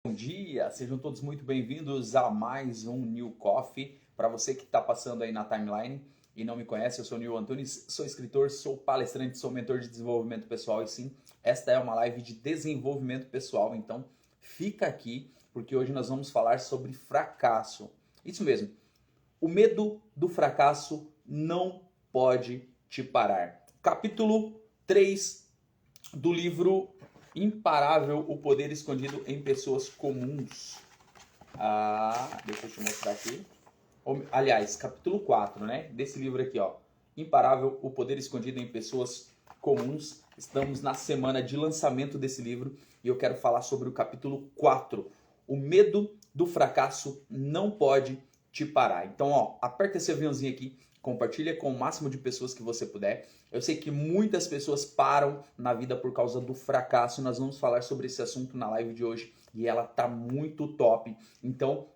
Bom dia, sejam todos muito bem-vindos a mais um New Coffee. Para você que está passando aí na timeline e não me conhece, eu sou o Nil Antunes, sou escritor, sou palestrante, sou mentor de desenvolvimento pessoal e sim, esta é uma live de desenvolvimento pessoal, então fica aqui porque hoje nós vamos falar sobre fracasso. Isso mesmo, o medo do fracasso não pode te parar. Capítulo 3 do livro Imparável, o poder escondido em pessoas comuns. Deixa eu te mostrar aqui. Aliás, capítulo 4, né? Desse livro aqui, ó. Imparável, o poder escondido em pessoas comuns. Estamos na semana de lançamento desse livro e eu quero falar sobre o capítulo 4. O medo do fracasso não pode te parar. Então, ó, aperta esse aviãozinho aqui, compartilha com o máximo de pessoas que você puder. Eu sei que muitas pessoas param na vida por causa do fracasso. Nós vamos falar sobre esse assunto na live de hoje e ela tá muito top. Então,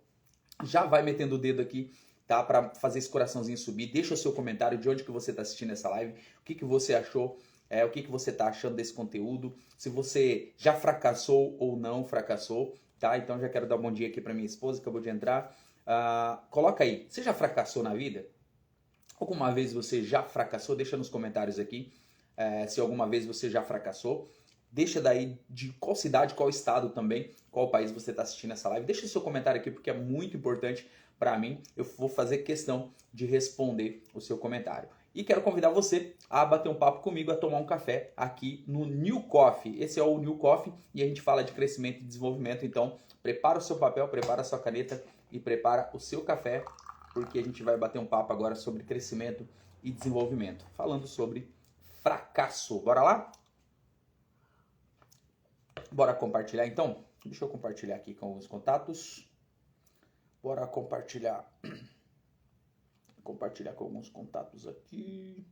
já vai metendo o dedo aqui, tá? Para fazer esse coraçãozinho subir. Deixa o seu comentário de onde que você está assistindo essa live, o que você achou, o que você está achando desse conteúdo, se você já fracassou ou não fracassou, tá? Então já quero dar um bom dia aqui para minha esposa, acabou de entrar. Coloca aí, você já fracassou na vida? Alguma vez você já fracassou? Deixa nos comentários aqui se alguma vez você já fracassou. Deixa daí de qual cidade, qual estado também, qual país você está assistindo essa live. Deixa o seu comentário aqui porque é muito importante para mim. Eu vou fazer questão de responder o seu comentário. E quero convidar você a bater um papo comigo, a tomar um café aqui no New Coffee. Esse é o New Coffee e a gente fala de crescimento e desenvolvimento. Então, prepara o seu papel, prepara a sua caneta e prepara o seu café, porque a gente vai bater um papo agora sobre crescimento e desenvolvimento, falando sobre fracasso. Bora lá? Bora compartilhar então? Deixa eu compartilhar aqui com alguns contatos. Bora compartilhar. Compartilhar com alguns contatos aqui.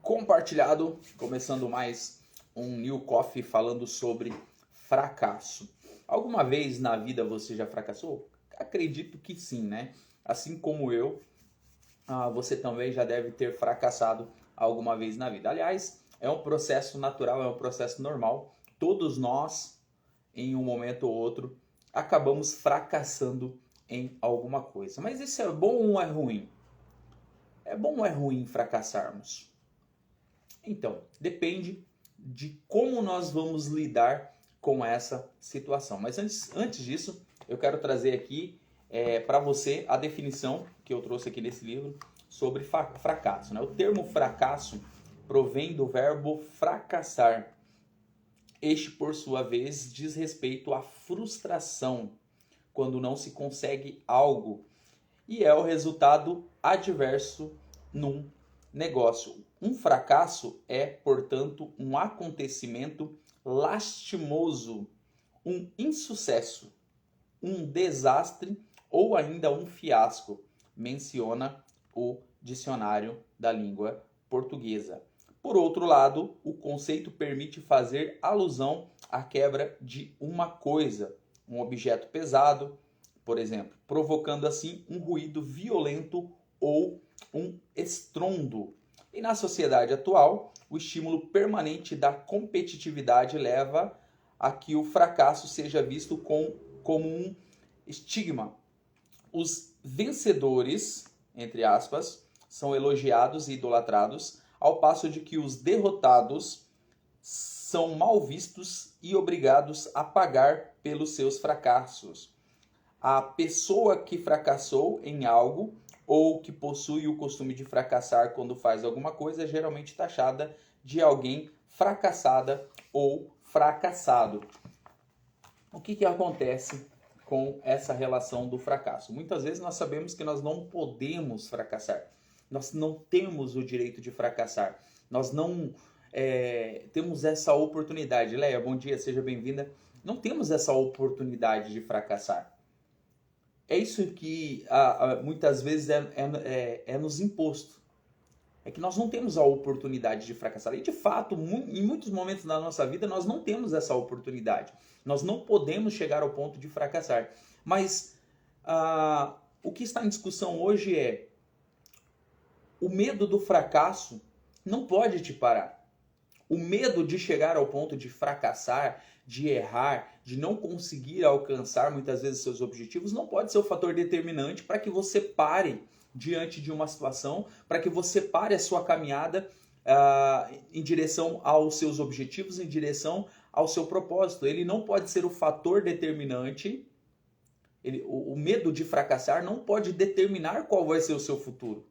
Compartilhado, começando mais um New Coffee falando sobre fracasso. Alguma vez na vida você já fracassou? Acredito que sim, né? Assim como eu, você também já deve ter fracassado alguma vez na vida. Aliás, é um processo natural, é um processo normal. Todos nós, em um momento ou outro, acabamos fracassando em alguma coisa. Mas isso é bom ou é ruim? É bom ou é ruim fracassarmos? Então, depende de como nós vamos lidar com essa situação. Mas antes disso, eu quero trazer aqui para você a definição que eu trouxe aqui nesse livro sobre fracasso, né? O termo fracasso provém do verbo fracassar. Este, por sua vez, diz respeito à frustração, quando não se consegue algo, e é o resultado adverso num negócio. Um fracasso é, portanto, um acontecimento lastimoso, um insucesso, um desastre ou ainda um fiasco, menciona o dicionário da língua portuguesa. Por outro lado, o conceito permite fazer alusão à quebra de uma coisa, um objeto pesado, por exemplo, provocando assim um ruído violento ou um estrondo. E na sociedade atual, o estímulo permanente da competitividade leva a que o fracasso seja visto como um estigma. Os vencedores, entre aspas, são elogiados e idolatrados, ao passo de que os derrotados são mal vistos e obrigados a pagar pelos seus fracassos. A pessoa que fracassou em algo ou que possui o costume de fracassar quando faz alguma coisa é geralmente taxada de alguém fracassada ou fracassado. O que acontece com essa relação do fracasso? Muitas vezes nós sabemos que nós não podemos fracassar. Nós não temos o direito de fracassar. Nós não temos essa oportunidade. Leia, bom dia, seja bem-vinda. Não temos essa oportunidade de fracassar. É isso que muitas vezes é nos imposto. É que nós não temos a oportunidade de fracassar. E de fato, em muitos momentos da nossa vida, nós não temos essa oportunidade. Nós não podemos chegar ao ponto de fracassar. Mas o que está em discussão hoje é: O medo do fracasso não pode te parar. O medo de chegar ao ponto de fracassar, de errar, de não conseguir alcançar muitas vezes seus objetivos, não pode ser o fator determinante para que você pare diante de uma situação, para que você pare a sua caminhada em direção aos seus objetivos, em direção ao seu propósito. Ele não pode ser o fator determinante. O medo de fracassar não pode determinar qual vai ser o seu futuro.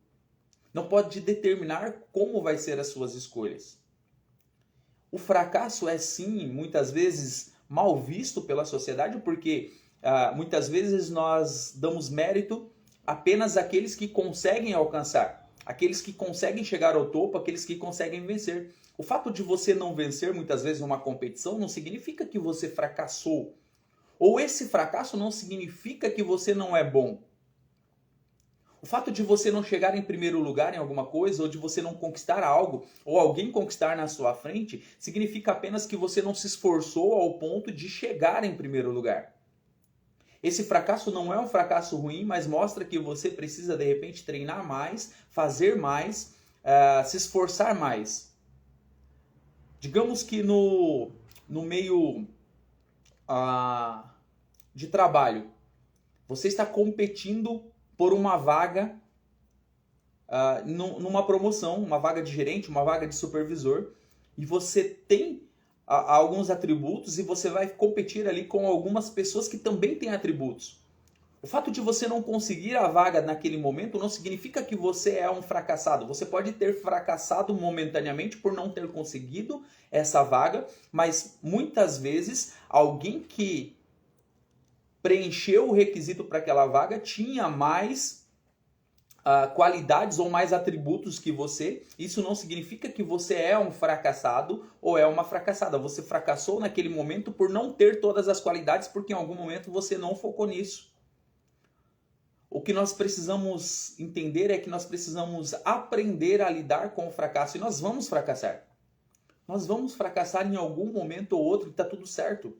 Não pode determinar como vai ser as suas escolhas. O fracasso é sim, muitas vezes, mal visto pela sociedade, porque muitas vezes nós damos mérito apenas àqueles que conseguem alcançar, aqueles que conseguem chegar ao topo, aqueles que conseguem vencer. O fato de você não vencer, muitas vezes, uma competição, não significa que você fracassou. Ou esse fracasso não significa que você não é bom. O fato de você não chegar em primeiro lugar em alguma coisa, ou de você não conquistar algo, ou alguém conquistar na sua frente, significa apenas que você não se esforçou ao ponto de chegar em primeiro lugar. Esse fracasso não é um fracasso ruim, mas mostra que você precisa, de repente, treinar mais, fazer mais, se esforçar mais. Digamos que no meio de trabalho, você está competindo por uma vaga numa promoção, uma vaga de gerente, uma vaga de supervisor, e você tem alguns atributos e você vai competir ali com algumas pessoas que também têm atributos. O fato de você não conseguir a vaga naquele momento não significa que você é um fracassado. Você pode ter fracassado momentaneamente por não ter conseguido essa vaga, mas muitas vezes alguém que preencheu o requisito para aquela vaga tinha mais qualidades ou mais atributos que você. Isso não significa que você é um fracassado ou é uma fracassada. Você fracassou naquele momento por não ter todas as qualidades, porque em algum momento você não focou nisso. O que nós precisamos entender é que nós precisamos aprender a lidar com o fracasso, e nós vamos fracassar. Nós vamos fracassar em algum momento ou outro e está tudo certo.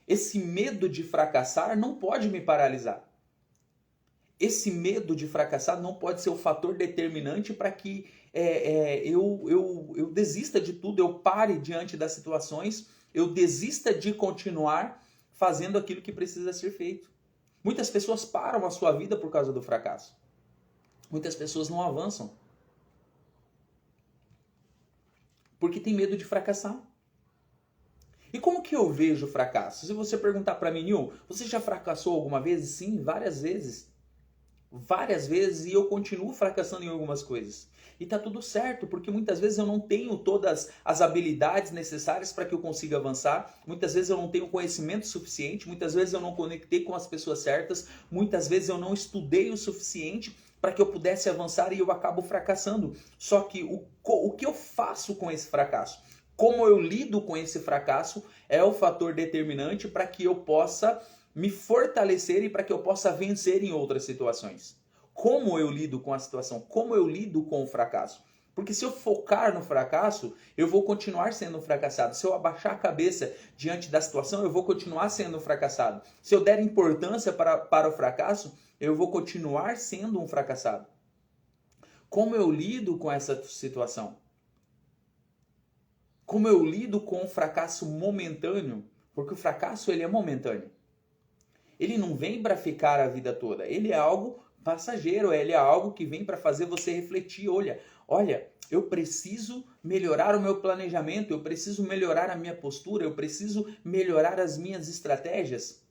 Esse medo de fracassar não pode me paralisar. Esse medo de fracassar não pode ser o fator determinante para que eu desista de tudo, eu pare diante das situações, eu desista de continuar fazendo aquilo que precisa ser feito. Muitas pessoas param a sua vida por causa do fracasso. Muitas pessoas não avançam porque tem medo de fracassar. E como que eu vejo o fracasso? Se você perguntar para mim, Nil, você já fracassou alguma vez? Sim, várias vezes. Várias vezes, e eu continuo fracassando em algumas coisas. E tá tudo certo, porque muitas vezes eu não tenho todas as habilidades necessárias para que eu consiga avançar. Muitas vezes eu não tenho conhecimento suficiente, muitas vezes eu não conectei com as pessoas certas, muitas vezes eu não estudei o suficiente para que eu pudesse avançar e eu acabo fracassando. Só que o que eu faço com esse fracasso? Como eu lido com esse fracasso é o fator determinante para que eu possa me fortalecer e para que eu possa vencer em outras situações. Como eu lido com a situação? Como eu lido com o fracasso? Porque se eu focar no fracasso, eu vou continuar sendo um fracassado. Se eu abaixar a cabeça diante da situação, eu vou continuar sendo um fracassado. Se eu der importância para o fracasso, eu vou continuar sendo um fracassado. Como eu lido com essa situação? Como eu lido com o fracasso momentâneo? Porque o fracasso ele é momentâneo. Ele não vem para ficar a vida toda. Ele é algo passageiro, ele é algo que vem para fazer você refletir. Olha, eu preciso melhorar o meu planejamento, eu preciso melhorar a minha postura, eu preciso melhorar as minhas estratégias.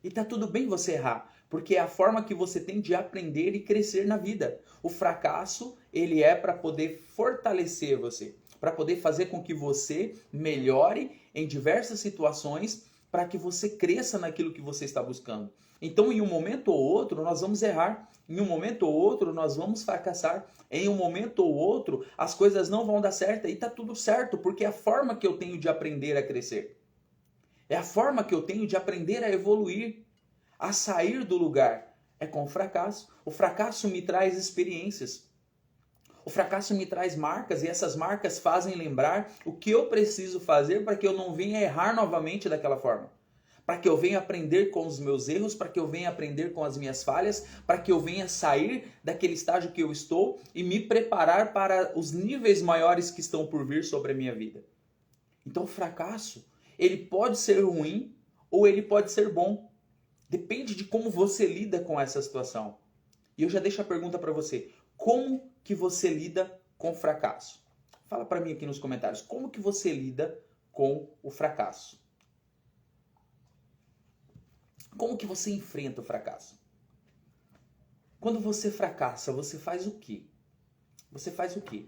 E tá tudo bem você errar, porque é a forma que você tem de aprender e crescer na vida. O fracasso, ele é para poder fortalecer você, para poder fazer com que você melhore em diversas situações, para que você cresça naquilo que você está buscando. Então, em um momento ou outro, nós vamos errar. Em um momento ou outro, nós vamos fracassar. Em um momento ou outro, as coisas não vão dar certo. E está tudo certo, porque é a forma que eu tenho de aprender a crescer. É a forma que eu tenho de aprender a evoluir, a sair do lugar. É com o fracasso. O fracasso me traz experiências. O fracasso me traz marcas e essas marcas fazem lembrar o que eu preciso fazer para que eu não venha errar novamente daquela forma. para que eu venha aprender com os meus erros, para que eu venha aprender com as minhas falhas, para que eu venha sair daquele estágio que eu estou e me preparar para os níveis maiores que estão por vir sobre a minha vida. Então o fracasso, ele pode ser ruim ou ele pode ser bom. Depende de como você lida com essa situação. E eu já deixo a pergunta para você. Como que você lida com o fracasso? Fala para mim aqui nos comentários. Como que você lida com o fracasso? Como que você enfrenta o fracasso? Quando você fracassa, você faz o quê? Você faz o quê?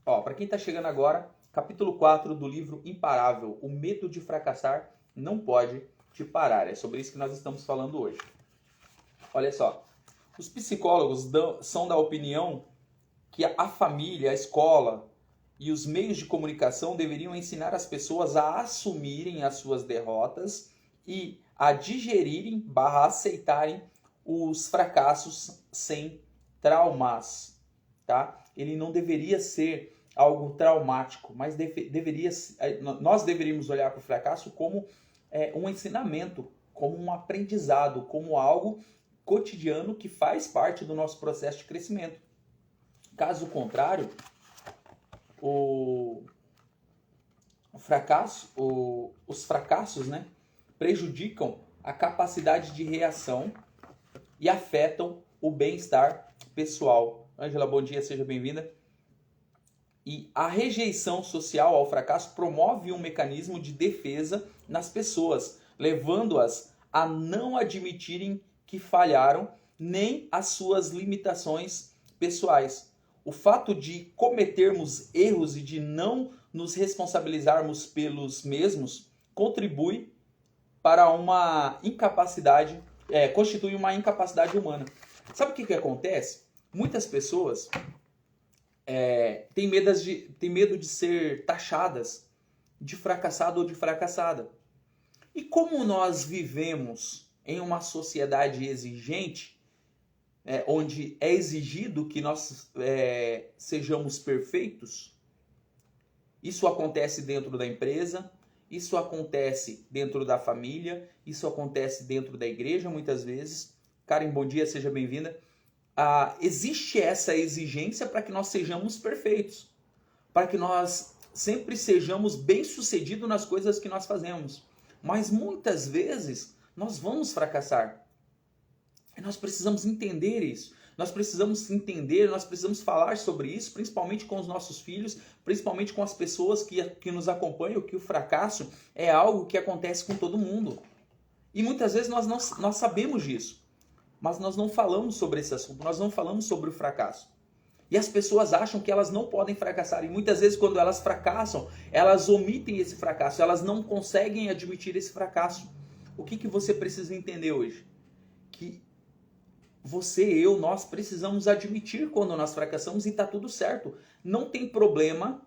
Ó, para quem está chegando agora, capítulo 4 do livro Imparável, O Medo de Fracassar Não Pode Te Parar. É sobre isso que nós estamos falando hoje. Olha só, os psicólogos são da opinião que a família, a escola e os meios de comunicação deveriam ensinar as pessoas a assumirem as suas derrotas e a digerirem, aceitarem os fracassos sem traumas, tá? Ele não deveria ser algo traumático, mas nós deveríamos olhar para o fracasso como um ensinamento, como um aprendizado, como algo cotidiano que faz parte do nosso processo de crescimento. Caso contrário, os fracassos, né, prejudicam a capacidade de reação e afetam o bem-estar pessoal. Ângela, bom dia, seja bem-vinda. E a rejeição social ao fracasso promove um mecanismo de defesa nas pessoas, levando-as a não admitirem que falharam nem as suas limitações pessoais. O fato de cometermos erros e de não nos responsabilizarmos pelos mesmos contribui para uma incapacidade, constitui uma incapacidade humana. Sabe o que acontece? Muitas pessoas têm medo de ser taxadas de fracassado ou de fracassada. E como nós vivemos em uma sociedade exigente, onde é exigido que nós sejamos perfeitos, isso acontece dentro da empresa, isso acontece dentro da família, isso acontece dentro da igreja muitas vezes. Karen, bom dia, seja bem-vinda. Existe essa exigência para que nós sejamos perfeitos, para que nós sempre sejamos bem-sucedidos nas coisas que nós fazemos. Mas muitas vezes nós vamos fracassar. E nós precisamos entender isso. Nós precisamos falar sobre isso, principalmente com os nossos filhos, principalmente com as pessoas que nos acompanham, que o fracasso é algo que acontece com todo mundo. E muitas vezes nós sabemos disso, mas nós não falamos sobre esse assunto, nós não falamos sobre o fracasso. E as pessoas acham que elas não podem fracassar. E muitas vezes quando elas fracassam, elas omitem esse fracasso, elas não conseguem admitir esse fracasso. O que você precisa entender hoje? Que nós precisamos admitir quando nós fracassamos e está tudo certo. Não tem problema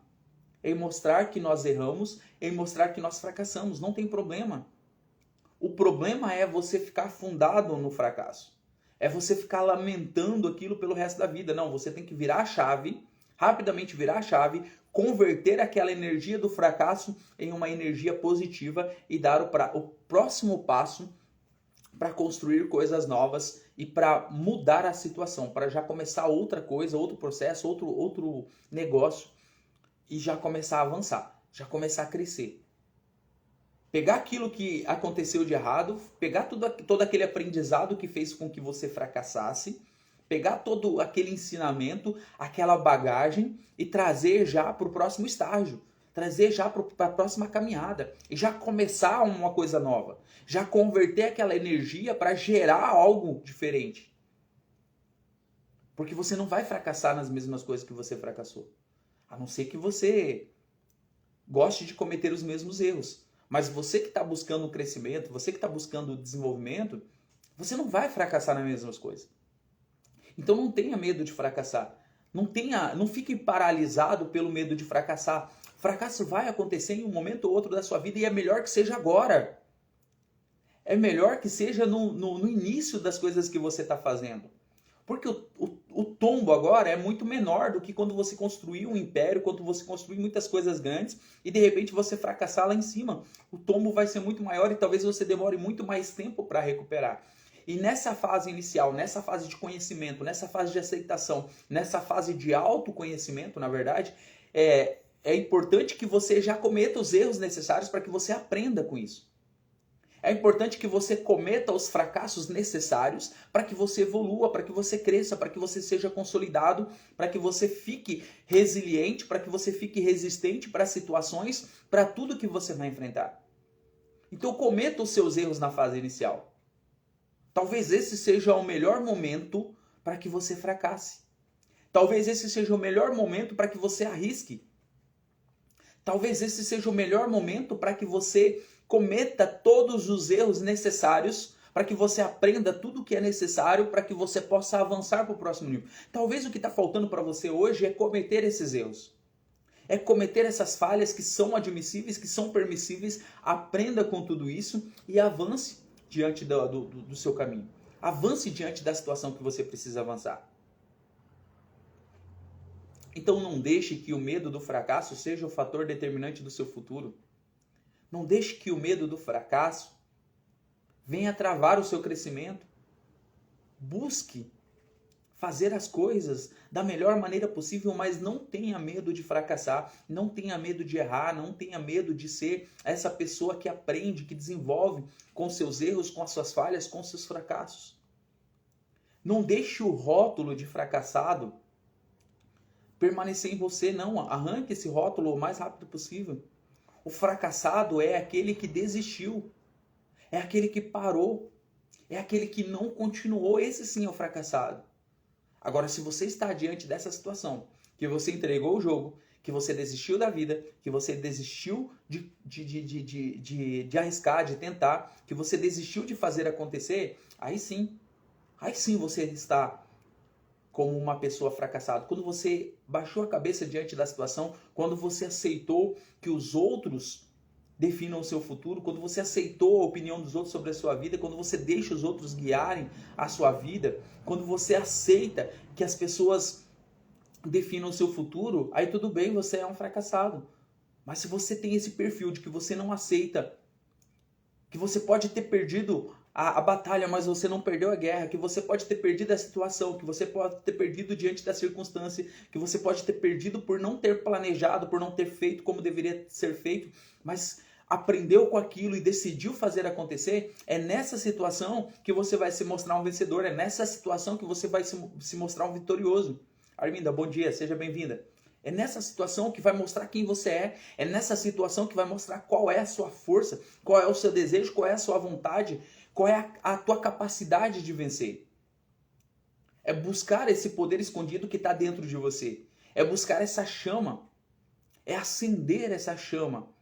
em mostrar que nós erramos, em mostrar que nós fracassamos. Não tem problema. O problema é você ficar afundado no fracasso. É você ficar lamentando aquilo pelo resto da vida. Não, você tem que virar a chave, rapidamente virar a chave, converter aquela energia do fracasso em uma energia positiva e dar o próximo passo para construir coisas novas e para mudar a situação, para já começar outra coisa, outro processo, outro negócio e já começar a avançar, já começar a crescer. Pegar aquilo que aconteceu de errado, pegar todo aquele aprendizado que fez com que você fracassasse, pegar todo aquele ensinamento, aquela bagagem e trazer já para o próximo estágio. Trazer já para a próxima caminhada e já começar uma coisa nova, já converter aquela energia para gerar algo diferente. Porque você não vai fracassar nas mesmas coisas que você fracassou, a não ser que você goste de cometer os mesmos erros. Mas você que está buscando crescimento, você que está buscando desenvolvimento, você não vai fracassar nas mesmas coisas. Então não tenha medo de fracassar, não fique paralisado pelo medo de fracassar. Fracasso vai acontecer em um momento ou outro da sua vida e é melhor que seja agora. É melhor que seja no início das coisas que você está fazendo. Porque o o tombo agora é muito menor do que quando você construiu um império, quando você construiu muitas coisas grandes e de repente você fracassar lá em cima. O tombo vai ser muito maior e talvez você demore muito mais tempo para recuperar. E nessa fase inicial, nessa fase de conhecimento, nessa fase de aceitação, nessa fase de autoconhecimento, na verdade, é importante que você já cometa os erros necessários para que você aprenda com isso. É importante que você cometa os fracassos necessários para que você evolua, para que você cresça, para que você seja consolidado, para que você fique resiliente, para que você fique resistente para situações, para tudo que você vai enfrentar. Então cometa os seus erros na fase inicial. Talvez esse seja o melhor momento para que você fracasse. Talvez esse seja o melhor momento para que você arrisque. Talvez esse seja o melhor momento para que você cometa todos os erros necessários, para que você aprenda tudo o que é necessário, para que você possa avançar para o próximo nível. Talvez o que está faltando para você hoje é cometer esses erros. É cometer essas falhas que são admissíveis, que são permissíveis. Aprenda com tudo isso e avance diante do seu caminho. Avance diante da situação que você precisa avançar. Então não deixe que o medo do fracasso seja o fator determinante do seu futuro. Não deixe que o medo do fracasso venha travar o seu crescimento. Busque fazer as coisas da melhor maneira possível, mas não tenha medo de fracassar, não tenha medo de errar, não tenha medo de ser essa pessoa que aprende, que desenvolve com seus erros, com as suas falhas, com seus fracassos. Não deixe o rótulo de fracassado permanecer em você, não. Arranque esse rótulo o mais rápido possível. O fracassado é aquele que desistiu, é aquele que parou, é aquele que não continuou. Esse sim é o fracassado. Agora, se você está diante dessa situação, que você entregou o jogo, que você desistiu da vida, que você desistiu de arriscar, de tentar, que você desistiu de fazer acontecer, aí sim você está como uma pessoa fracassada. Quando você baixou a cabeça diante da situação, quando você aceitou que os outros definam o seu futuro, quando você aceitou a opinião dos outros sobre a sua vida, quando você deixa os outros guiarem a sua vida, quando você aceita que as pessoas definam o seu futuro, aí tudo bem, você é um fracassado. Mas se você tem esse perfil de que você não aceita, que você pode ter perdido a batalha, mas você não perdeu a guerra, que você pode ter perdido a situação, que você pode ter perdido diante da circunstância, que você pode ter perdido por não ter planejado, por não ter feito como deveria ser feito, mas aprendeu com aquilo e decidiu fazer acontecer, é nessa situação que você vai se mostrar um vencedor, é nessa situação que você vai se mostrar um vitorioso. Arminda, bom dia, seja bem-vinda. É nessa situação que vai mostrar quem você é nessa situação que vai mostrar qual é a sua força, qual é o seu desejo, qual é a sua vontade, qual é a tua capacidade de vencer. É buscar esse poder escondido que está dentro de você. É buscar essa chama. É acender essa chama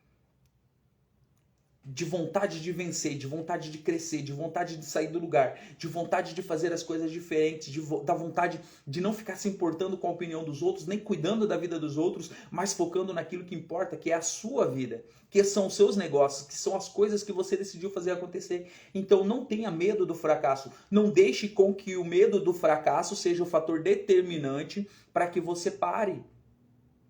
de vontade de vencer, de vontade de crescer, de vontade de sair do lugar, de vontade de fazer as coisas diferentes, da vontade de não ficar se importando com a opinião dos outros, nem cuidando da vida dos outros, mas focando naquilo que importa, que é a sua vida, que são os seus negócios, que são as coisas que você decidiu fazer acontecer. Então não tenha medo do fracasso, não deixe com que o medo do fracasso seja o fator determinante para que você pare.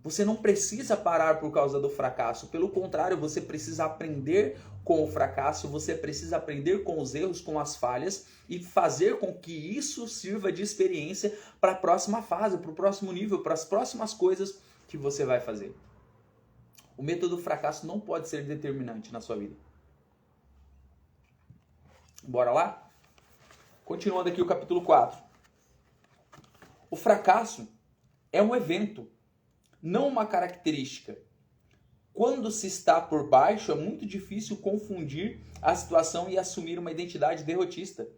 Você não precisa parar por causa do fracasso. Pelo contrário, você precisa aprender com o fracasso, você precisa aprender com os erros, com as falhas e fazer com que isso sirva de experiência para a próxima fase, para o próximo nível, para as próximas coisas que você vai fazer. O método do fracasso não pode ser determinante na sua vida. Bora lá? Continuando aqui o capítulo 4. O fracasso é um evento, não uma característica. Quando se está por baixo, é muito difícil confundir a situação e assumir uma identidade derrotista.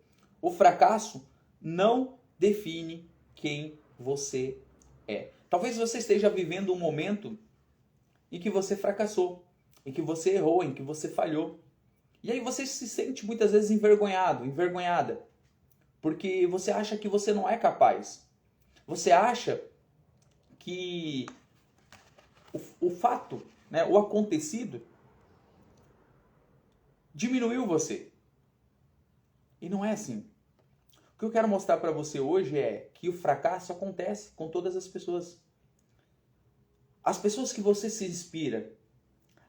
O fracasso não define quem você é. Talvez você esteja vivendo um momento em que você fracassou, em que você errou, em que você falhou. E aí você se sente muitas vezes envergonhado, envergonhada, porque você acha que você não é capaz. Você acha que o fato, né, o acontecido, diminuiu você. E não é assim. O que eu quero mostrar para você hoje é que o fracasso acontece com todas as pessoas. As pessoas que você se inspira,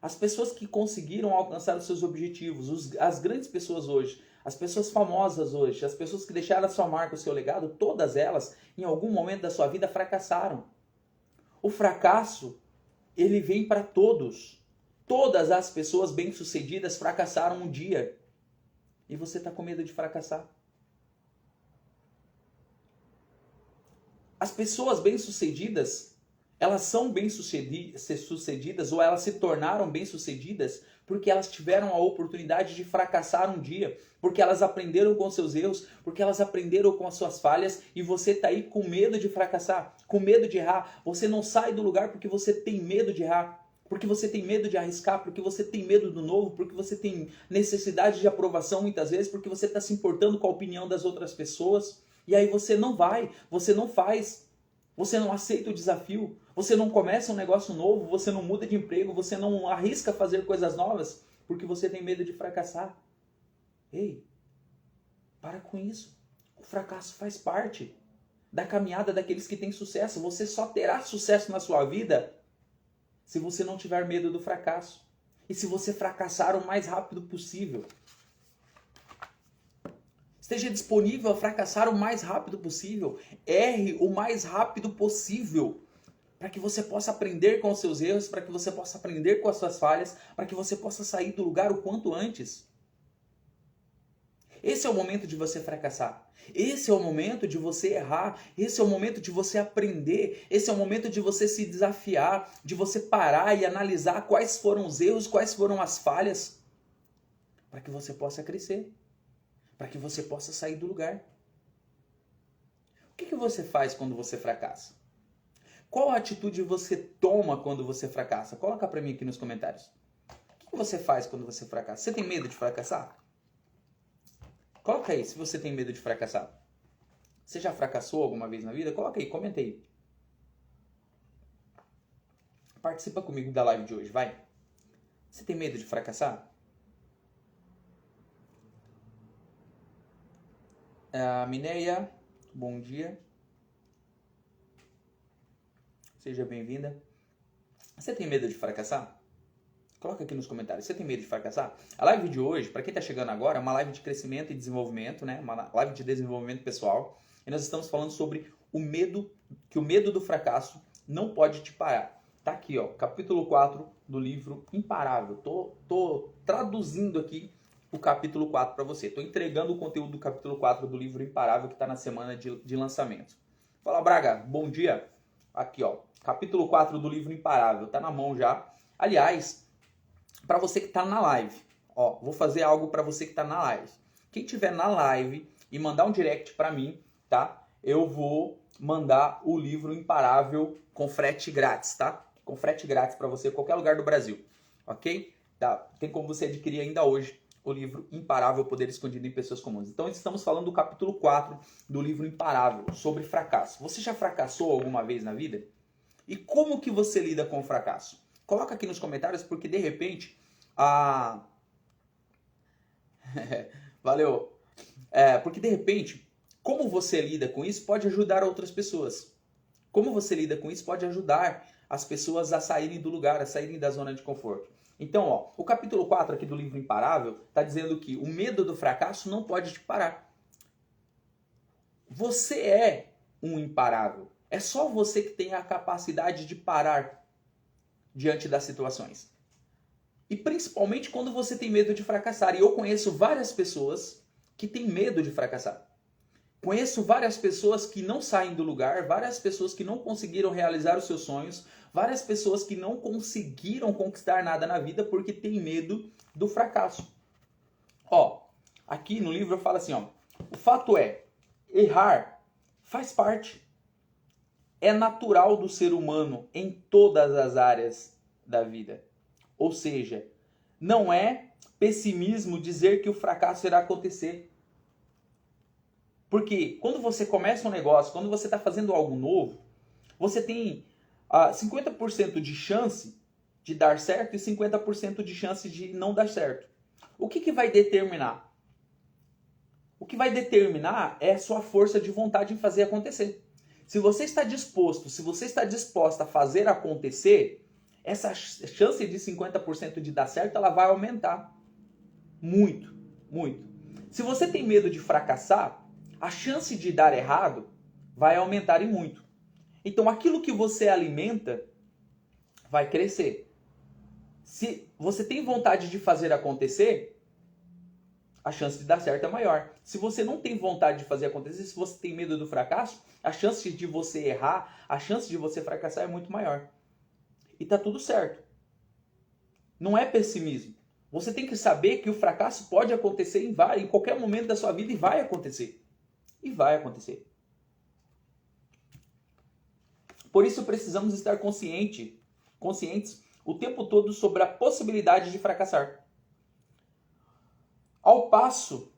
as pessoas que conseguiram alcançar os seus objetivos, as grandes pessoas hoje, as pessoas famosas hoje, as pessoas que deixaram a sua marca, o seu legado, todas elas, em algum momento da sua vida, fracassaram. O fracasso, ele vem para todos. Todas as pessoas bem-sucedidas fracassaram um dia. E você está com medo de fracassar. As pessoas bem-sucedidas, elas são bem-sucedidas ou elas se tornaram bem-sucedidas porque elas tiveram a oportunidade de fracassar um dia, porque elas aprenderam com seus erros, porque elas aprenderam com as suas falhas, e você está aí com medo de fracassar, com medo de errar. Você não sai do lugar porque você tem medo de errar, porque você tem medo de arriscar, porque você tem medo do novo, porque você tem necessidade de aprovação muitas vezes, porque você está se importando com a opinião das outras pessoas, e aí você não vai, você não faz. Você não aceita o desafio, você não começa um negócio novo, você não muda de emprego, você não arrisca fazer coisas novas porque você tem medo de fracassar. Ei, para com isso. O fracasso faz parte da caminhada daqueles que têm sucesso. Você só terá sucesso na sua vida se você não tiver medo do fracasso. E se você fracassar o mais rápido possível. Esteja disponível a fracassar o mais rápido possível. Erre o mais rápido possível. Para que você possa aprender com os seus erros, para que você possa aprender com as suas falhas, para que você possa sair do lugar o quanto antes. Esse é o momento de você fracassar. Esse é o momento de você errar. Esse é o momento de você aprender. Esse é o momento de você se desafiar, de você parar e analisar quais foram os erros, quais foram as falhas, para que você possa crescer. Para que você possa sair do lugar. O que você faz quando você fracassa? Qual atitude você toma quando você fracassa? Coloca para mim aqui nos comentários. O que você faz quando você fracassa? Você tem medo de fracassar? Coloca aí se você tem medo de fracassar. Você já fracassou alguma vez na vida? Coloca aí, comenta aí. Participa comigo da live de hoje, vai. Você tem medo de fracassar? Mineia, bom dia. Seja bem-vinda. Você tem medo de fracassar? Coloca aqui nos comentários. Você tem medo de fracassar? A live de hoje, para quem está chegando agora, é uma live de crescimento e desenvolvimento, né? Uma live de desenvolvimento pessoal. E nós estamos falando sobre o medo, que o medo do fracasso não pode te parar. Tá aqui, ó, capítulo 4 do livro Imparável. Tô traduzindo aqui o capítulo 4 para você. Estou entregando o conteúdo do capítulo 4 do livro Imparável, que está na semana de lançamento. Fala, Braga, bom dia. Aqui, ó, capítulo 4 do livro Imparável, tá na mão já. Aliás, para você que está na live, ó, vou fazer algo para você que está na live. Quem tiver na live e mandar um direct para mim, tá? Eu vou mandar o livro Imparável com frete grátis, tá? Com frete grátis para você em qualquer lugar do Brasil, ok? Tá? Tem como você adquirir ainda hoje o livro Imparável, Poder Escondido em Pessoas Comuns. Então, estamos falando do capítulo 4 do livro Imparável, sobre fracasso. Você já fracassou alguma vez na vida? E como que você lida com o fracasso? Coloca aqui nos comentários, porque de repente... Valeu! Porque de repente, como você lida com isso pode ajudar outras pessoas. Como você lida com isso pode ajudar as pessoas a saírem do lugar, a saírem da zona de conforto. Então, ó, o capítulo 4 aqui do livro Imparável está dizendo que o medo do fracasso não pode te parar. Você é um imparável. É só você que tem a capacidade de parar diante das situações. E principalmente quando você tem medo de fracassar. E eu conheço várias pessoas que têm medo de fracassar. Conheço várias pessoas que não saem do lugar, várias pessoas que não conseguiram realizar os seus sonhos, várias pessoas que não conseguiram conquistar nada na vida porque têm medo do fracasso. Ó, aqui no livro eu falo assim, ó, o fato é, errar faz parte. É natural do ser humano em todas as áreas da vida. Ou seja, não é pessimismo dizer que o fracasso irá acontecer. Porque quando você começa um negócio, quando você está fazendo algo novo, você tem 50% de chance de dar certo e 50% de chance de não dar certo. O que vai determinar? O que vai determinar é a sua força de vontade em fazer acontecer. Se você está disposto, se você está disposta a fazer acontecer, essa chance de 50% de dar certo, ela vai aumentar. Muito, muito. Se você tem medo de fracassar, a chance de dar errado vai aumentar e muito. Então, aquilo que você alimenta vai crescer. Se você tem vontade de fazer acontecer, a chance de dar certo é maior. Se você não tem vontade de fazer acontecer, se você tem medo do fracasso, a chance de você errar, a chance de você fracassar é muito maior. E tá tudo certo. Não é pessimismo. Você tem que saber que o fracasso pode acontecer em qualquer momento da sua vida e vai acontecer. E vai acontecer. Por isso precisamos estar conscientes o tempo todo sobre a possibilidade de fracassar. Ao passo,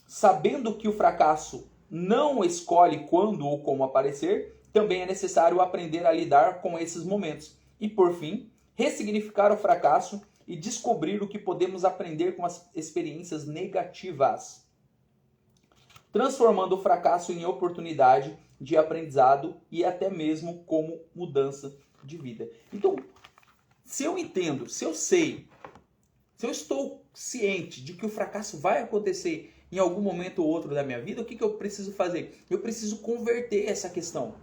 sabendo que o fracasso não escolhe quando ou como aparecer, também é necessário aprender a lidar com esses momentos. E, por fim, ressignificar o fracasso e descobrir o que podemos aprender com as experiências negativas, transformando o fracasso em oportunidade de aprendizado e até mesmo como mudança de vida. Então, se eu entendo, se eu sei, se eu estou ciente de que o fracasso vai acontecer em algum momento ou outro da minha vida, o que eu preciso fazer? Eu preciso converter essa questão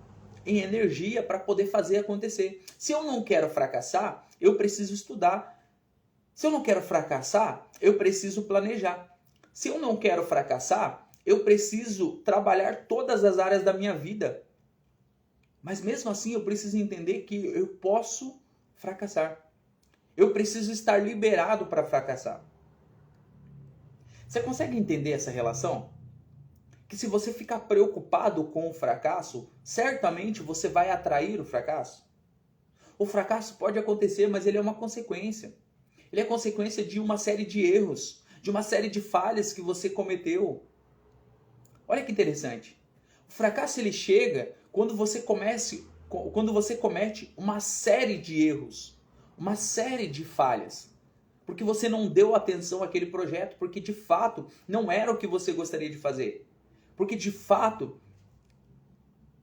em energia para poder fazer acontecer. Se eu não quero fracassar, eu preciso estudar. Se eu não quero fracassar, eu preciso planejar. Se eu não quero fracassar, eu preciso trabalhar todas as áreas da minha vida. Mas mesmo assim, eu preciso entender que eu posso fracassar. Eu preciso estar liberado para fracassar. Você consegue entender essa relação? Que se você ficar preocupado com o fracasso, certamente você vai atrair o fracasso. O fracasso pode acontecer, mas ele é uma consequência. Ele é consequência de uma série de erros, de uma série de falhas que você cometeu. Olha que interessante. O fracasso ele chega quando você comete uma série de erros, uma série de falhas. Porque você não deu atenção àquele projeto, porque de fato não era o que você gostaria de fazer. Porque de fato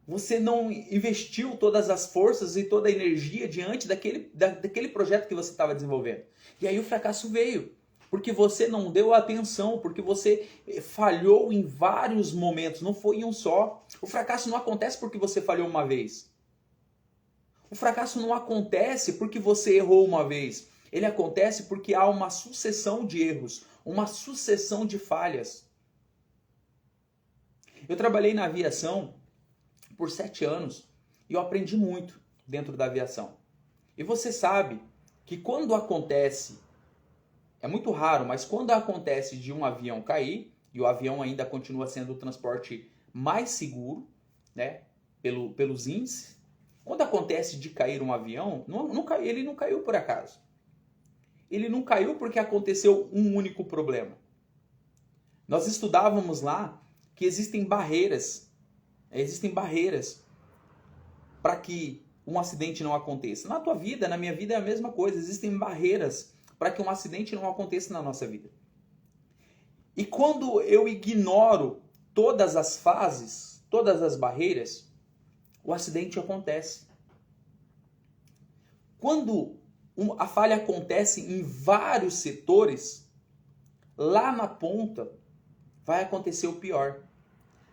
você não investiu todas as forças e toda a energia diante daquele projeto que você estava desenvolvendo. E aí o fracasso veio. Porque você não deu atenção, porque você falhou em vários momentos, não foi em um só. O fracasso não acontece porque você falhou uma vez. O fracasso não acontece porque você errou uma vez. Ele acontece porque há uma sucessão de erros, uma sucessão de falhas. Eu trabalhei na aviação por 7 anos e eu aprendi muito dentro da aviação. E você sabe que quando acontece, é muito raro, mas quando acontece de um avião cair, e o avião ainda continua sendo o transporte mais seguro, né, pelos índices, quando acontece de cair um avião, ele não caiu por acaso. Ele não caiu porque aconteceu um único problema. Nós estudávamos lá que existem barreiras para que um acidente não aconteça. Na tua vida, na minha vida é a mesma coisa, existem barreiras para que um acidente não aconteça na nossa vida. E quando eu ignoro todas as fases, todas as barreiras, o acidente acontece. Quando a falha acontece em vários setores, lá na ponta vai acontecer o pior.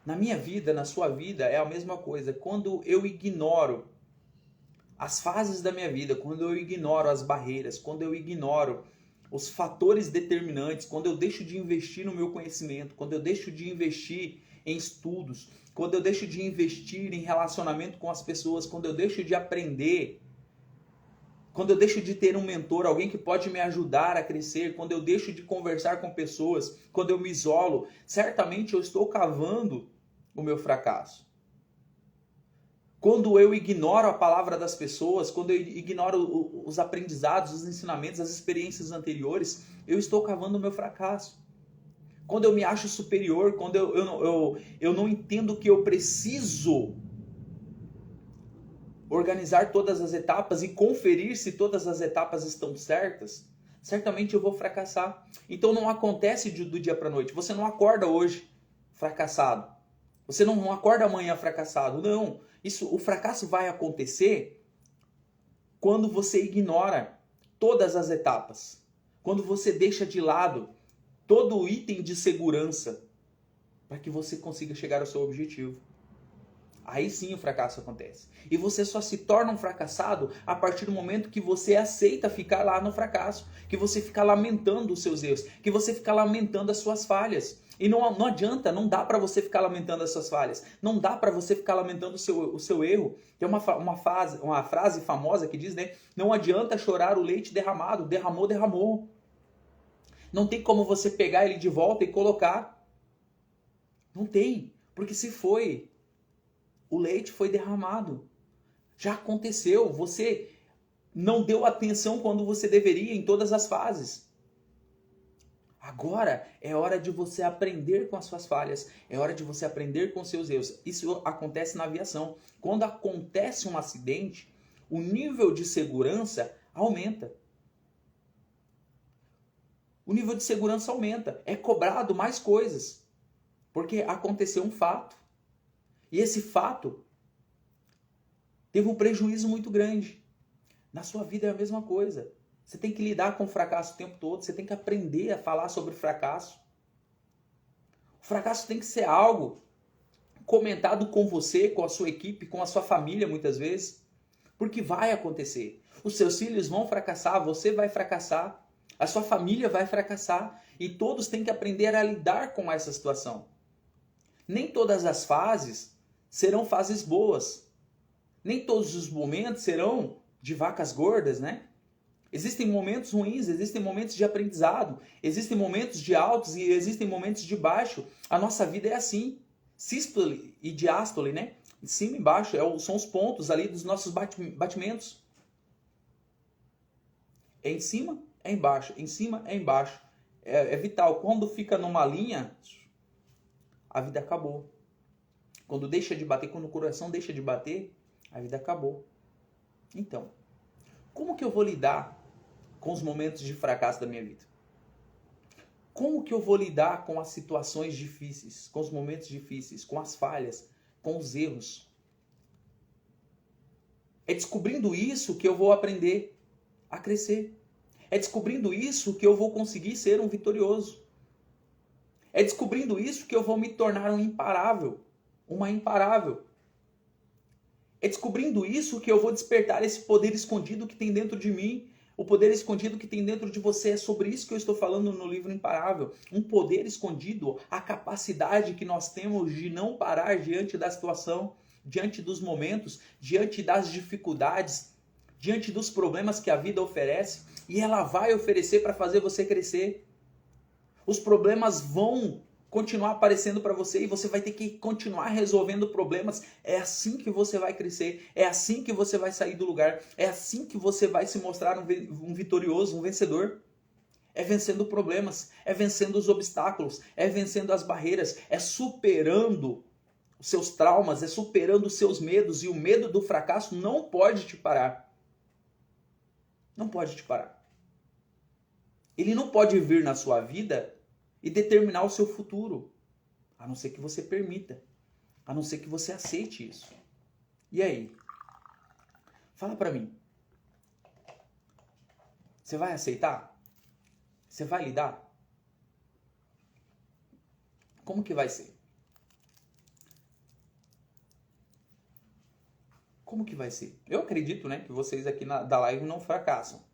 Na minha vida, na sua vida, é a mesma coisa. Quando eu ignoro as fases da minha vida, quando eu ignoro as barreiras, quando eu ignoro os fatores determinantes, quando eu deixo de investir no meu conhecimento, quando eu deixo de investir em estudos, quando eu deixo de investir em relacionamento com as pessoas, quando eu deixo de aprender, quando eu deixo de ter um mentor, alguém que pode me ajudar a crescer, quando eu deixo de conversar com pessoas, quando eu me isolo, certamente eu estou cavando o meu fracasso. Quando eu ignoro a palavra das pessoas, quando eu ignoro os aprendizados, os ensinamentos, as experiências anteriores, eu estou cavando o meu fracasso. Quando eu me acho superior, quando eu não entendo que eu preciso organizar todas as etapas e conferir se todas as etapas estão certas, certamente eu vou fracassar. Então não acontece do dia para a noite. Você não acorda hoje fracassado. Você não acorda amanhã fracassado. Não. O fracasso vai acontecer quando você ignora todas as etapas. Quando você deixa de lado todo o item de segurança para que você consiga chegar ao seu objetivo. Aí sim o fracasso acontece. E você só se torna um fracassado a partir do momento que você aceita ficar lá no fracasso. Que você fica lamentando os seus erros. Que você fica lamentando as suas falhas. E não adianta, não dá para você ficar lamentando as suas falhas. Não dá para você ficar lamentando o seu erro. Tem uma frase famosa que diz, né? Não adianta chorar o leite derramado. Derramou, derramou. Não tem como você pegar ele de volta e colocar. Não tem. Porque se foi... O leite foi derramado. Já aconteceu. Você não deu atenção quando você deveria em todas as fases. Agora é hora de você aprender com as suas falhas. É hora de você aprender com os seus erros. Isso acontece na aviação. Quando acontece um acidente, o nível de segurança aumenta. O nível de segurança aumenta. É cobrado mais coisas. Porque aconteceu um fato. E esse fato teve um prejuízo muito grande. Na sua vida é a mesma coisa. Você tem que lidar com o fracasso o tempo todo. Você tem que aprender a falar sobre fracasso. O fracasso tem que ser algo comentado com você, com a sua equipe, com a sua família muitas vezes. Porque vai acontecer. Os seus filhos vão fracassar, você vai fracassar, a sua família vai fracassar. E todos têm que aprender a lidar com essa situação. Nem todas as fases serão fases boas. Nem todos os momentos serão de vacas gordas, né? Existem momentos ruins, existem momentos de aprendizado, existem momentos de altos e existem momentos de baixo. A nossa vida é assim. Sístole e diástole, né? De cima e embaixo são os pontos ali dos nossos batimentos. É em cima, é embaixo. Em cima, é embaixo. É vital. Quando fica numa linha, a vida acabou. Quando deixa de bater, quando o coração deixa de bater, a vida acabou. Então, como que eu vou lidar com os momentos de fracasso da minha vida? Como que eu vou lidar com as situações difíceis, com os momentos difíceis, com as falhas, com os erros? É descobrindo isso que eu vou aprender a crescer. É descobrindo isso que eu vou conseguir ser um vitorioso. É descobrindo isso que eu vou me tornar um imparável. Uma imparável. É descobrindo isso que eu vou despertar esse poder escondido que tem dentro de mim. O poder escondido que tem dentro de você. É sobre isso que eu estou falando no livro Imparável. Um poder escondido, a capacidade que nós temos de não parar diante da situação, diante dos momentos, diante das dificuldades, diante dos problemas que a vida oferece. E ela vai oferecer para fazer você crescer. Os problemas vão continuar aparecendo para você e você vai ter que continuar resolvendo problemas. É assim que você vai crescer, é assim que você vai sair do lugar, é assim que você vai se mostrar um vitorioso, um vencedor. É vencendo problemas, é vencendo os obstáculos, é vencendo as barreiras, é superando os seus traumas, é superando os seus medos. E o medo do fracasso não pode te parar. Não pode te parar. Ele não pode vir na sua vida e determinar o seu futuro, a não ser que você permita, a não ser que você aceite isso. E aí? Fala pra mim. Você vai aceitar? Você vai lidar? Como que vai ser? Como que vai ser? Eu acredito, né, que vocês aqui da live não fracassam.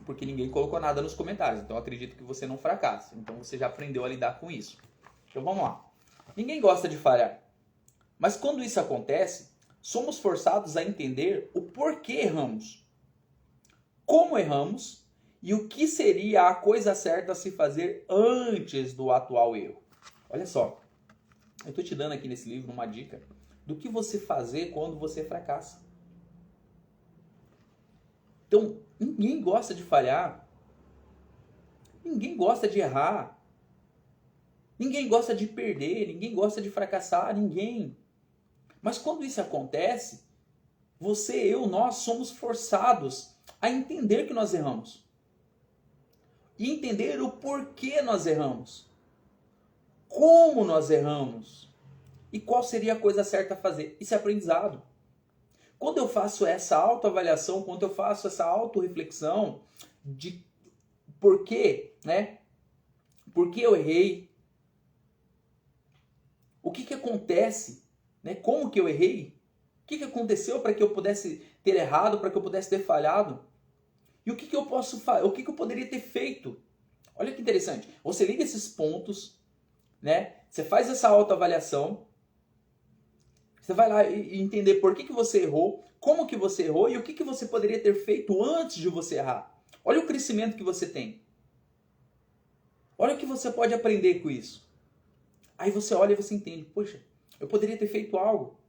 Porque ninguém colocou nada nos comentários. Então eu acredito que você não fracassa. Então você já aprendeu a lidar com isso. Então vamos lá. Ninguém gosta de falhar. Mas quando isso acontece, somos forçados a entender o porquê erramos. Como erramos e o que seria a coisa certa a se fazer antes do atual erro. Olha só. Eu estou te dando aqui nesse livro uma dica do que você fazer quando você fracassa. Então, ninguém gosta de falhar. Ninguém gosta de errar. Ninguém gosta de perder. Ninguém gosta de fracassar. Ninguém. Mas quando isso acontece, você, eu, nós somos forçados a entender que nós erramos. E entender o porquê nós erramos. como nós erramos e qual seria a coisa certa a fazer. Isso é aprendizado. Quando eu faço essa autoavaliação, quando eu faço essa autorreflexão de por quê, né? Por que eu errei? O que acontece? Né? Como que eu errei? O que aconteceu para que eu pudesse ter errado, para que eu pudesse ter falhado? E o que eu posso fazer? O que eu poderia ter feito? Olha que interessante. Você liga esses pontos, né? Você faz essa autoavaliação. Você vai lá e entender por que você errou, como que você errou e o que você poderia ter feito antes de você errar. Olha o crescimento que você tem. Olha o que você pode aprender com isso. Aí você olha e você entende, poxa, eu poderia ter feito algo.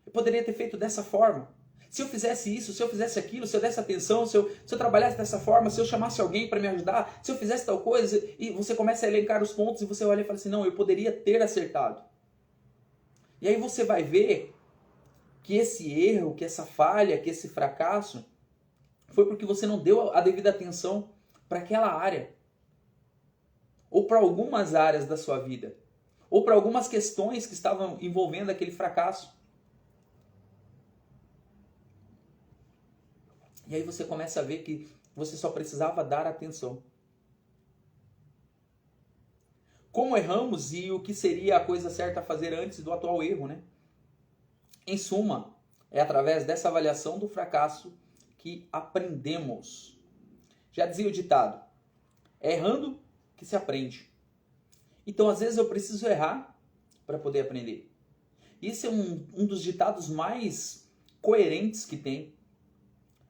Eu poderia ter feito dessa forma. Se eu fizesse isso, se eu fizesse aquilo, se eu desse atenção, se eu trabalhasse dessa forma, se eu chamasse alguém para me ajudar, se eu fizesse tal coisa, e você começa a elencar os pontos e você olha e fala assim, não, eu poderia ter acertado. E aí você vai ver que esse erro, que essa falha, que esse fracasso foi porque você não deu a devida atenção para aquela área. Ou para algumas áreas da sua vida. Ou para algumas questões que estavam envolvendo aquele fracasso. E aí você começa a ver que você só precisava dar atenção. Como erramos e o que seria a coisa certa a fazer antes do atual erro, né? Em suma, é através dessa avaliação do fracasso que aprendemos. Já dizia o ditado, é errando que se aprende. Então, às vezes, eu preciso errar para poder aprender. Esse é um dos ditados mais coerentes que tem.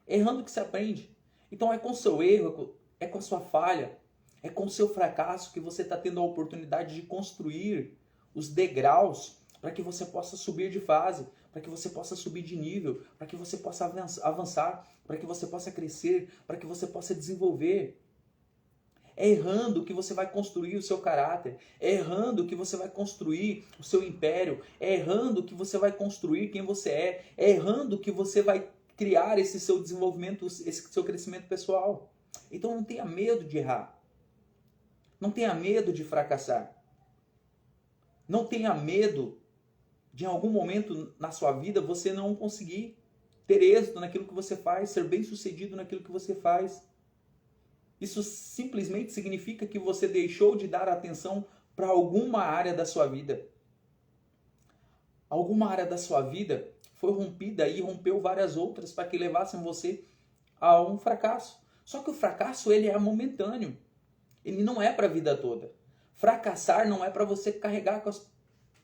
É errando que se aprende. Então, é com o seu erro, é com a sua falha, é com o seu fracasso que você está tendo a oportunidade de construir os degraus para que você possa subir de fase, para que você possa subir de nível, para que você possa avançar, para que você possa crescer, para que você possa desenvolver. É errando que você vai construir o seu caráter, é errando que você vai construir o seu império, é errando que você vai construir quem você é errando que você vai criar esse seu desenvolvimento, esse seu crescimento pessoal. Então não tenha medo de errar. Não tenha medo de fracassar. Não tenha medo de em algum momento na sua vida você não conseguir ter êxito naquilo que você faz, ser bem sucedido naquilo que você faz. Isso simplesmente significa que você deixou de dar atenção para alguma área da sua vida. Alguma área da sua vida foi rompida e rompeu várias outras para que levassem você a um fracasso. Só que o fracasso ele é momentâneo. Ele não é para a vida toda. Fracassar não é para você carregar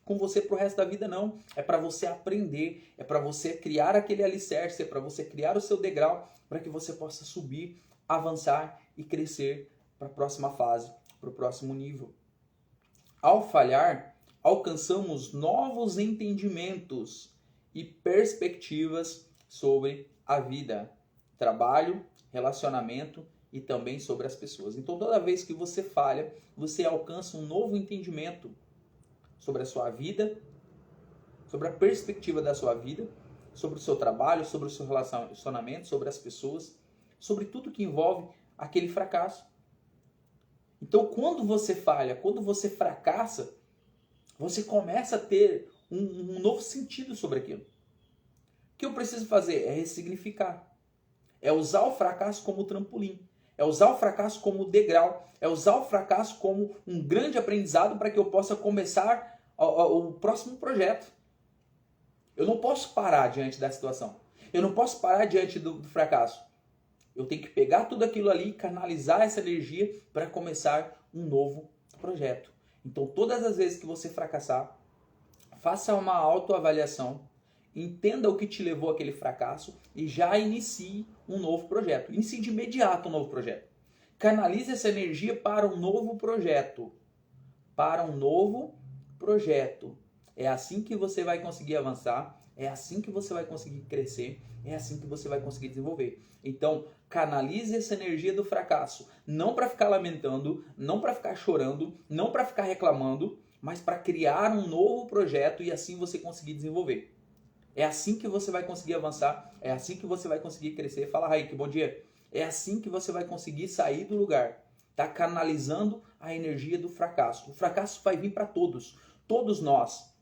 com você para o resto da vida, não. É para você aprender, é para você criar aquele alicerce, é para você criar o seu degrau para que você possa subir, avançar e crescer para a próxima fase, para o próximo nível. Ao falhar, alcançamos novos entendimentos e perspectivas sobre a vida, trabalho, relacionamento e também sobre as pessoas. Então, toda vez que você falha, você alcança um novo entendimento sobre a sua vida, sobre a perspectiva da sua vida, sobre o seu trabalho, sobre o seu relacionamento, sobre as pessoas, sobre tudo que envolve aquele fracasso. Então, quando você falha, quando você fracassa, você começa a ter um novo sentido sobre aquilo. O que eu preciso fazer? É ressignificar. É usar o fracasso como trampolim. É usar o fracasso como degrau. É usar o fracasso como um grande aprendizado para que eu possa começar o próximo projeto. Eu não posso parar diante da situação. Eu não posso parar diante do fracasso. Eu tenho que pegar tudo aquilo ali e canalizar essa energia para começar um novo projeto. Então, todas as vezes que você fracassar, faça uma autoavaliação, entenda o que te levou àquele fracasso e já inicie um novo projeto. Inicie de imediato um novo projeto. Canalize essa energia para um novo projeto. Para um novo projeto. É assim que você vai conseguir avançar, é assim que você vai conseguir crescer, é assim que você vai conseguir desenvolver. Então, canalize essa energia do fracasso, não para ficar lamentando, não para ficar chorando, não para ficar reclamando, mas para criar um novo projeto e assim você conseguir desenvolver. É assim que você vai conseguir avançar, é assim que você vai conseguir crescer. Fala, Raik, bom dia. É assim que você vai conseguir sair do lugar está canalizando a energia do fracasso. O fracasso vai vir para todos, todos nós.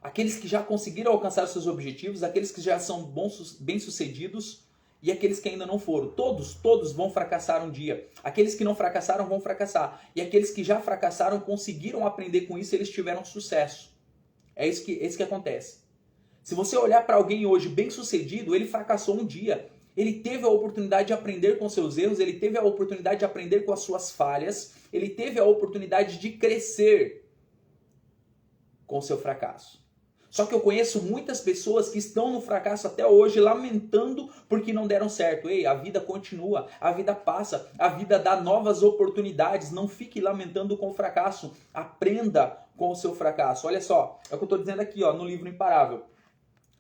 Aqueles que já conseguiram alcançar seus objetivos, aqueles que já são bem-sucedidos e aqueles que ainda não foram. Todos vão fracassar um dia. Aqueles que não fracassaram vão fracassar. E aqueles que já fracassaram conseguiram aprender com isso e eles tiveram sucesso. É isso que acontece. Se você olhar para alguém hoje bem-sucedido, ele fracassou um dia. Ele teve a oportunidade de aprender com seus erros, ele teve a oportunidade de aprender com as suas falhas, ele teve a oportunidade de crescer com o seu fracasso. Só que eu conheço muitas pessoas que estão no fracasso até hoje, lamentando porque não deram certo. Ei, a vida continua, a vida passa, a vida dá novas oportunidades. Não fique lamentando com o fracasso. Aprenda com o seu fracasso. Olha só, é o que eu estou dizendo aqui no livro Imparável.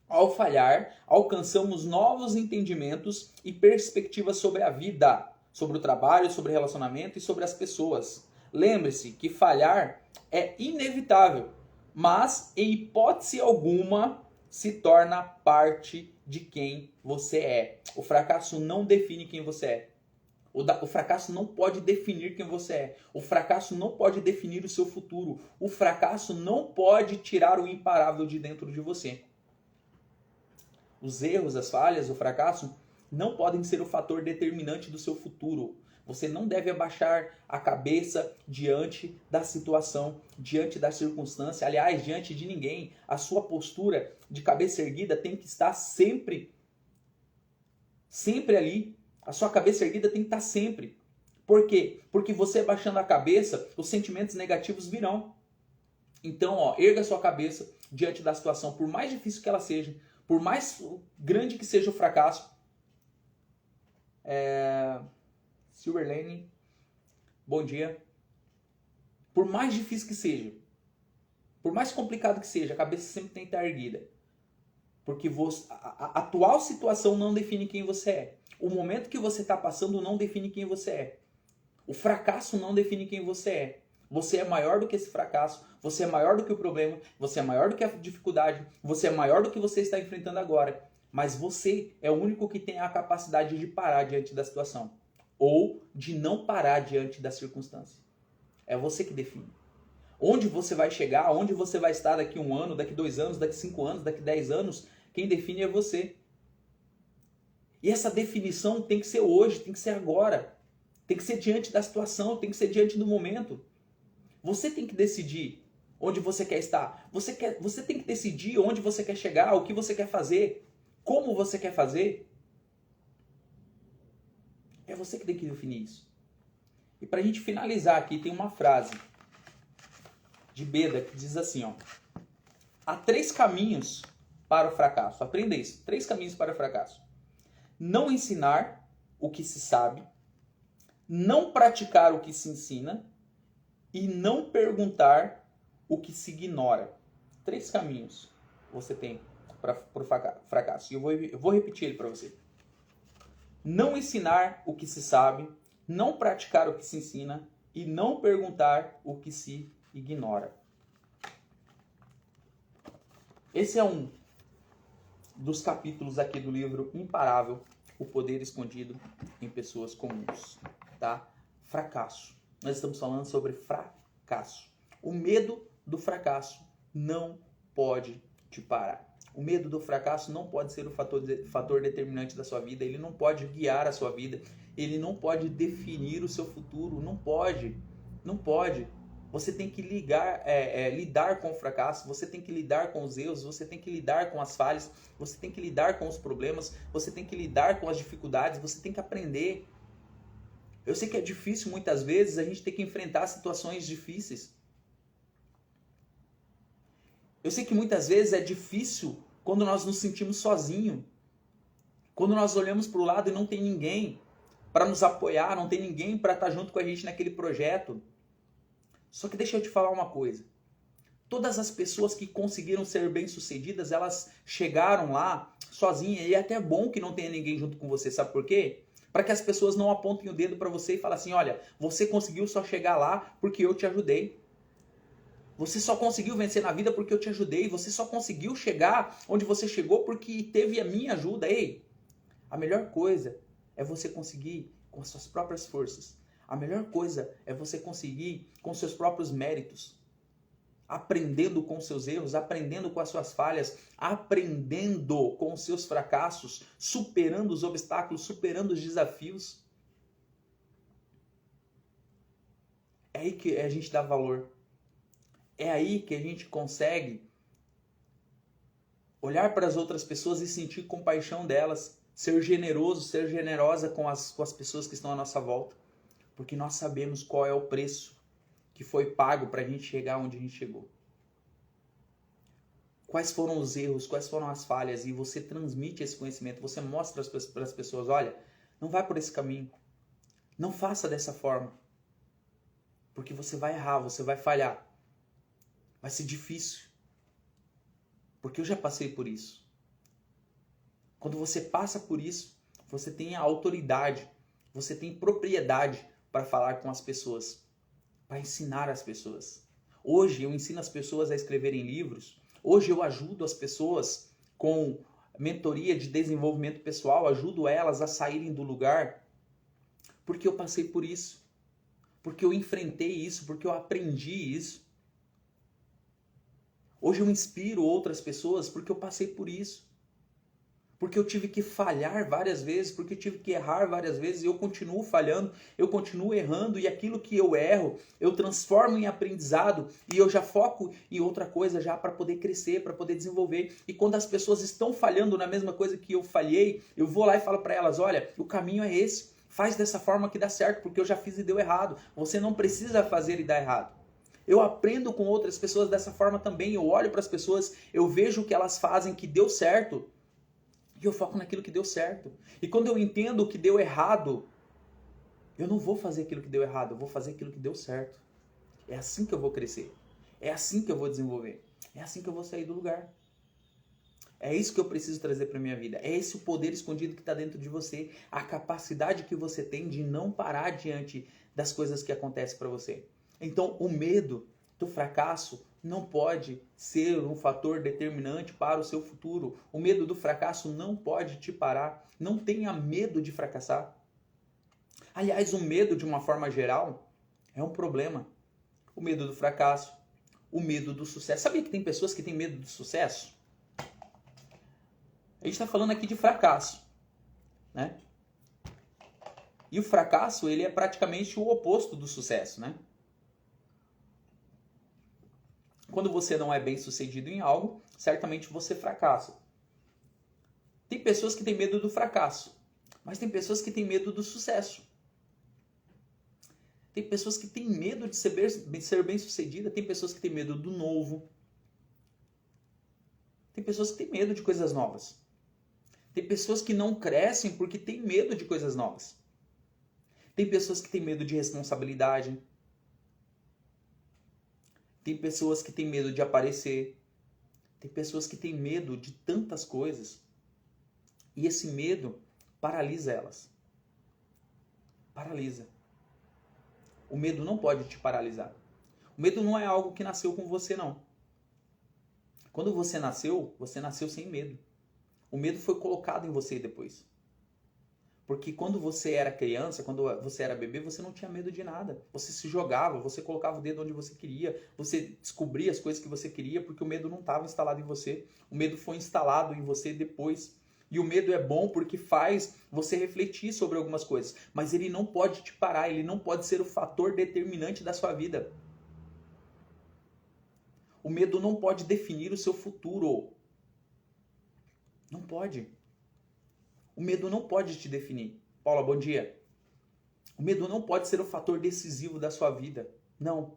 Ao falhar, alcançamos novos entendimentos e perspectivas sobre a vida, sobre o trabalho, sobre o relacionamento e sobre as pessoas. Lembre-se que falhar é inevitável. Mas, em hipótese alguma, se torna parte de quem você é. O fracasso não define quem você é. O fracasso não pode definir quem você é. O fracasso não pode definir o seu futuro. O fracasso não pode tirar o imparável de dentro de você. Os erros, as falhas, o fracasso não podem ser o fator determinante do seu futuro. Você não deve abaixar a cabeça diante da situação, diante da circunstância, aliás, diante de ninguém. A sua postura de cabeça erguida tem que estar sempre ali. A sua cabeça erguida tem que estar sempre. Por quê? Porque você baixando a cabeça, os sentimentos negativos virão. Então, erga a sua cabeça diante da situação, por mais difícil que ela seja, por mais grande que seja o fracasso. Silverlane, bom dia. Por mais difícil que seja, por mais complicado que seja, a cabeça sempre tem que estar erguida. Porque a atual situação não define quem você é. O momento que você está passando não define quem você é. O fracasso não define quem você é. Você é maior do que esse fracasso, você é maior do que o problema, você é maior do que a dificuldade, você é maior do que você está enfrentando agora. Mas você é o único que tem a capacidade de parar diante da situação. Ou de não parar diante da circunstância. É você que define. Onde você vai chegar, onde você vai estar daqui 1 ano, daqui 2 anos, daqui 5 anos, daqui 10 anos, quem define é você. E essa definição tem que ser hoje, tem que ser agora. Tem que ser diante da situação, tem que ser diante do momento. Você tem que decidir onde você quer estar. Você tem que decidir onde você quer chegar, o que você quer fazer, como você quer fazer. É você que tem que definir isso. E para a gente finalizar aqui, tem uma frase de Beda que diz assim, há 3 caminhos para o fracasso. Aprenda isso. 3 caminhos para o fracasso. Não ensinar o que se sabe, não praticar o que se ensina e não perguntar o que se ignora. 3 caminhos você tem para o fracasso. E eu vou repetir ele para você. Não ensinar o que se sabe, não praticar o que se ensina e não perguntar o que se ignora. Esse é um dos capítulos aqui do livro Imparável, o poder escondido em pessoas comuns, tá? Fracasso. Nós estamos falando sobre fracasso. O medo do fracasso não pode te parar. O medo do fracasso não pode ser o fator determinante da sua vida. Ele não pode guiar a sua vida. Ele não pode definir o seu futuro. Não pode. Não pode. Você tem que lidar com o fracasso. Você tem que lidar com os erros. Você tem que lidar com as falhas. Você tem que lidar com os problemas. Você tem que lidar com as dificuldades. Você tem que aprender. Eu sei que é difícil muitas vezes a gente ter que enfrentar situações difíceis. Eu sei que muitas vezes é difícil quando nós nos sentimos sozinhos. Quando nós olhamos para o lado e não tem ninguém para nos apoiar, não tem ninguém para estar junto com a gente naquele projeto. Só que deixa eu te falar uma coisa. Todas as pessoas que conseguiram ser bem-sucedidas, elas chegaram lá sozinhas. E é até bom que não tenha ninguém junto com você. Sabe por quê? Para que as pessoas não apontem o dedo para você e falem assim, olha, você conseguiu só chegar lá porque eu te ajudei. Você só conseguiu vencer na vida porque eu te ajudei. Você só conseguiu chegar onde você chegou porque teve a minha ajuda. Ei, a melhor coisa é você conseguir com as suas próprias forças. A melhor coisa é você conseguir com seus próprios méritos, aprendendo com seus erros, aprendendo com as suas falhas, aprendendo com os seus fracassos, superando os obstáculos, superando os desafios. É aí que a gente dá valor. É aí que a gente consegue olhar para as outras pessoas e sentir compaixão delas, ser generoso, ser generosa com as pessoas que estão à nossa volta, porque nós sabemos qual é o preço que foi pago para a gente chegar onde a gente chegou. Quais foram os erros, quais foram as falhas, e você transmite esse conhecimento, você mostra para as pessoas, olha, não vai por esse caminho, não faça dessa forma, porque você vai errar, você vai falhar, vai ser difícil, porque eu já passei por isso. Quando você passa por isso, você tem a autoridade, você tem propriedade para falar com as pessoas, para ensinar as pessoas. Hoje eu ensino as pessoas a escreverem livros, hoje eu ajudo as pessoas com mentoria de desenvolvimento pessoal, ajudo elas a saírem do lugar, porque eu passei por isso, porque eu enfrentei isso, porque eu aprendi isso. Hoje eu inspiro outras pessoas porque eu passei por isso. Porque eu tive que falhar várias vezes, porque eu tive que errar várias vezes, e eu continuo falhando, eu continuo errando, e aquilo que eu erro, eu transformo em aprendizado, e eu já foco em outra coisa já para poder crescer, para poder desenvolver. E quando as pessoas estão falhando na mesma coisa que eu falhei, eu vou lá e falo para elas, olha, o caminho é esse, faz dessa forma que dá certo, porque eu já fiz e deu errado. Você não precisa fazer e dar errado. Eu aprendo com outras pessoas dessa forma também, eu olho para as pessoas, eu vejo o que elas fazem que deu certo, e eu foco naquilo que deu certo. E quando eu entendo o que deu errado, eu não vou fazer aquilo que deu errado, eu vou fazer aquilo que deu certo. É assim que eu vou crescer. É assim que eu vou desenvolver. É assim que eu vou sair do lugar. É isso que eu preciso trazer para minha vida. É esse o poder escondido que está dentro de você. A capacidade que você tem de não parar diante das coisas que acontecem para você. Então, o medo do fracasso não pode ser um fator determinante para o seu futuro. O medo do fracasso não pode te parar. Não tenha medo de fracassar. Aliás, o medo, de uma forma geral, é um problema. O medo do fracasso, o medo do sucesso. Sabia que tem pessoas que têm medo do sucesso? A gente está falando aqui de fracasso, né? E o fracasso, ele é praticamente o oposto do sucesso, né? Quando você não é bem sucedido em algo, certamente você fracassa. Tem pessoas que têm medo do fracasso, mas tem pessoas que têm medo do sucesso. Tem pessoas que têm medo de ser bem sucedida, tem pessoas que têm medo do novo. Tem pessoas que têm medo de coisas novas. Tem pessoas que não crescem porque têm medo de coisas novas. Tem pessoas que têm medo de responsabilidade. Tem pessoas que têm medo de aparecer. Tem pessoas que têm medo de tantas coisas. E esse medo paralisa elas. Paralisa. O medo não pode te paralisar. O medo não é algo que nasceu com você, não. Quando você nasceu sem medo. O medo foi colocado em você depois. Porque quando você era criança, quando você era bebê, você não tinha medo de nada. Você se jogava, você colocava o dedo onde você queria, você descobria as coisas que você queria, porque o medo não estava instalado em você. O medo foi instalado em você depois. E o medo é bom porque faz você refletir sobre algumas coisas. Mas ele não pode te parar, ele não pode ser o fator determinante da sua vida. O medo não pode definir o seu futuro. Não pode. O medo não pode te definir. Paula, bom dia. O medo não pode ser o fator decisivo da sua vida. Não.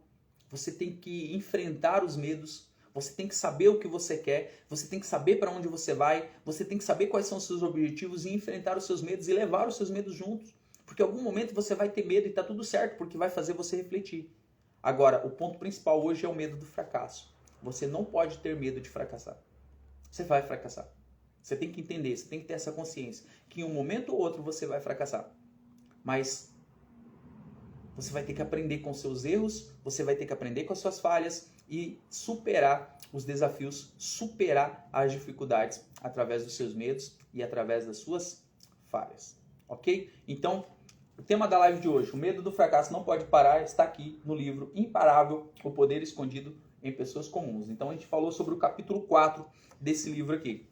Você tem que enfrentar os medos. Você tem que saber o que você quer. Você tem que saber para onde você vai. Você tem que saber quais são os seus objetivos e enfrentar os seus medos e levar os seus medos juntos. Porque em algum momento você vai ter medo e está tudo certo, porque vai fazer você refletir. Agora, o ponto principal hoje é o medo do fracasso. Você não pode ter medo de fracassar. Você vai fracassar. Você tem que entender, você tem que ter essa consciência que em um momento ou outro você vai fracassar. Mas você vai ter que aprender com seus erros, você vai ter que aprender com as suas falhas e superar os desafios, superar as dificuldades através dos seus medos e através das suas falhas. Ok? Então, O tema da live de hoje, o medo do fracasso não pode parar, está aqui no livro Imparável, o Poder Escondido em Pessoas Comuns. Então a gente falou sobre o capítulo 4 desse livro aqui,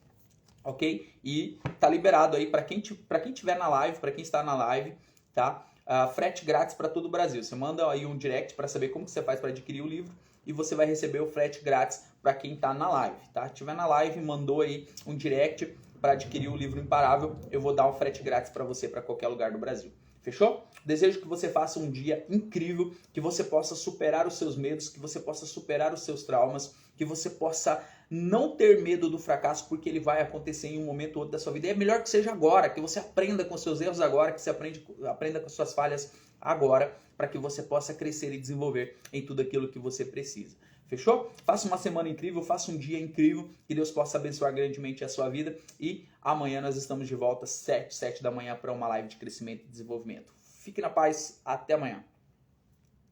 ok? E tá liberado aí para quem tiver na live, para quem está na live, tá? Frete grátis para todo o Brasil. Você manda aí um direct para saber como que você faz para adquirir o livro e você vai receber o frete grátis para quem está na live, tá? Se tiver na live, mandou aí um direct para adquirir o livro Imparável, eu vou dar um frete grátis para você para qualquer lugar do Brasil. Fechou? Desejo que você faça um dia incrível, que você possa superar os seus medos, que você possa superar os seus traumas, que você possa não ter medo do fracasso, porque ele vai acontecer em um momento ou outro da sua vida. E é melhor que seja agora, que você aprenda com seus erros agora, que você aprenda com suas falhas agora, para que você possa crescer e desenvolver em tudo aquilo que você precisa. Fechou? Faça uma semana incrível, faça um dia incrível, que Deus possa abençoar grandemente a sua vida. E amanhã nós estamos de volta às 7 da manhã para uma live de crescimento e desenvolvimento. Fique na paz, até amanhã.